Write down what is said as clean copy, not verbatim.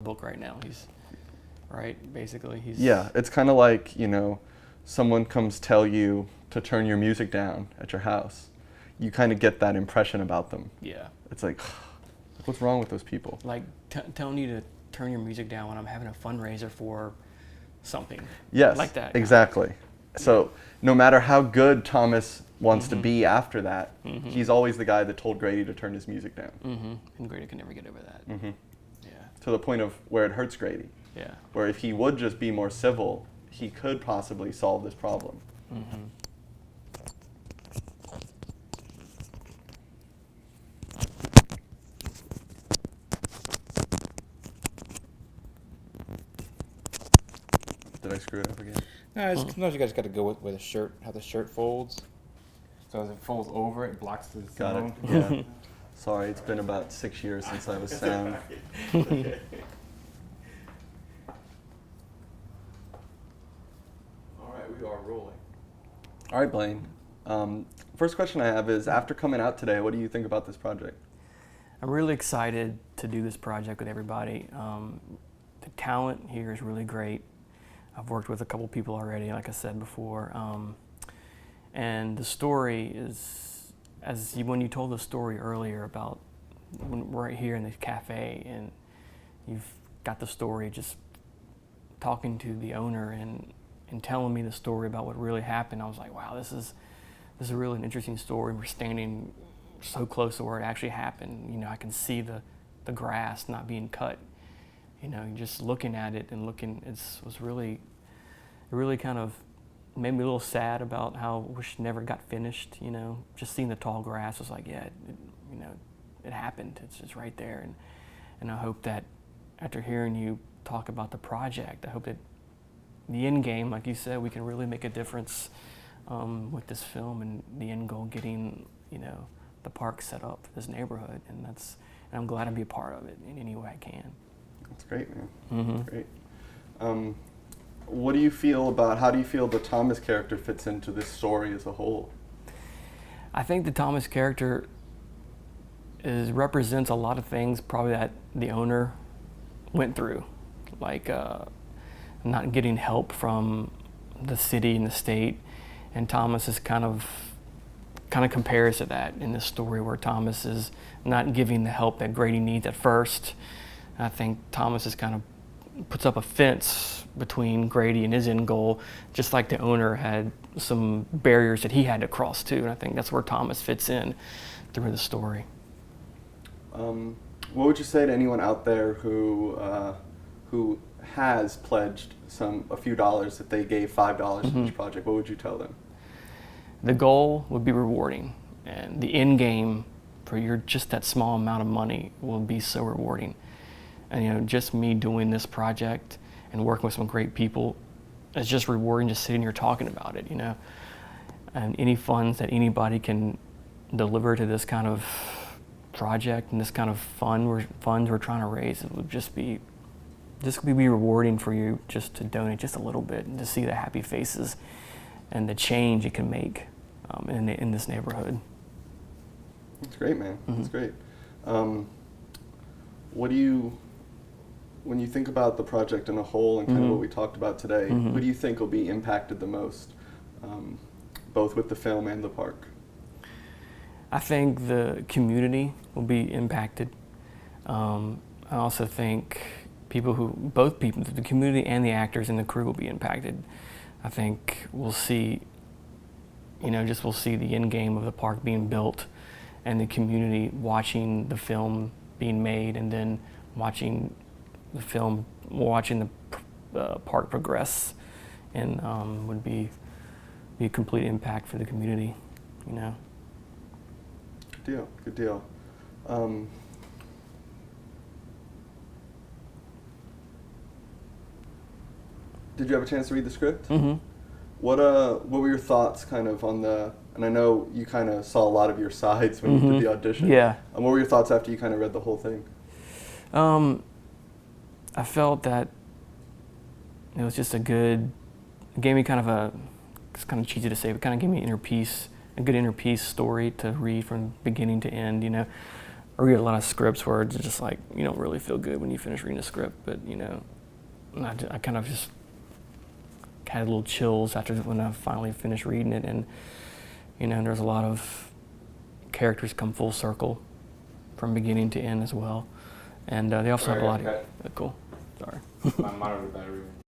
book right now. He's right, basically. Yeah, it's kind of like, someone comes tell you to turn your music down at your house. You kind of get that impression about them. Yeah. It's like, what's wrong with those people? Like telling you to turn your music down when I'm having a fundraiser for something. Yes, like that. exactly. So no matter how good Thomas wants to be after that, he's always the guy that told Grady to turn his music down. And Grady can never get over that. Yeah. To the point of where it hurts Grady. Yeah. Where if he would just be more civil, he could possibly solve this problem. Did I screw it up again? No, sometimes you guys got to go with the shirt, how the shirt folds. So as it folds over, it blocks the sound. Got it. Yeah. Sorry, it's been about 6 years since I was sound. All right, we are rolling. All right, Blaine. First question I have is, after coming out today, what do you think about this project? I'm really excited to do this project with everybody. The talent here is really great. I've worked with a couple people already, like I said before. And the story is, when you told the story earlier about when we're here in the cafe and you've got the story, just talking to the owner and telling me the story about what really happened, I was like, wow, this is really an interesting story. We're standing so close to where it actually happened. I can see the grass not being cut. Just looking at it and it really kind of made me a little sad about how I wish it never got finished. Just seeing the tall grass was like, yeah, it happened. It's just right there. And I hope that after hearing you talk about the project, I hope that the end game, like you said, we can really make a difference with this film and the end goal, getting the park set up for this neighborhood, and I'm glad to be a part of it in any way I can. That's great, man. That's great. How do you feel the Thomas character fits into this story as a whole? I think the Thomas character represents a lot of things probably that the owner went through, like not getting help from the city and the state, and Thomas is kind of compares to that in this story, where Thomas is not giving the help that Grady needs at first. I think Thomas is kind of puts up a fence between Grady and his end goal, just like the owner had some barriers that he had to cross too. And I think that's where Thomas fits in through the story. What would you say to anyone out there who has pledged a few dollars, if they gave $5 to this project? What would you tell them? The goal would be rewarding, and the end game for just that small amount of money will be so rewarding. And just me doing this project and working with some great people is just rewarding, just sitting here talking about it, And any funds that anybody can deliver to this kind of project and this kind of funds we're trying to raise, it would just be rewarding for you just to donate just a little bit and to see the happy faces and the change it can make in this neighborhood. That's great, man. That's great. When you think about the project in a whole and kind of what we talked about today, who do you think will be impacted the most, both with the film and the park? I think the community will be impacted. I also think the community and the actors and the crew will be impacted. I think we'll see the end game of the park being built and the community watching the film being made, and then watching the park progress, and would be a complete impact for the community, Good deal. Did you have a chance to read the script? What were your thoughts kind of on and I know you kind of saw a lot of your sides when you did the audition. Yeah. And what were your thoughts after you kind of read the whole thing? I felt that it was just it gave me it's kind of cheesy to say, but kind of gave me a good inner peace story to read from beginning to end, I read a lot of scripts where it's just like you don't really feel good when you finish reading a script, but I kind of just had little chills after when I finally finished reading it, and there's a lot of characters come full circle from beginning to end as well, and they also have a lot of cool. Sorry. My monitor battery.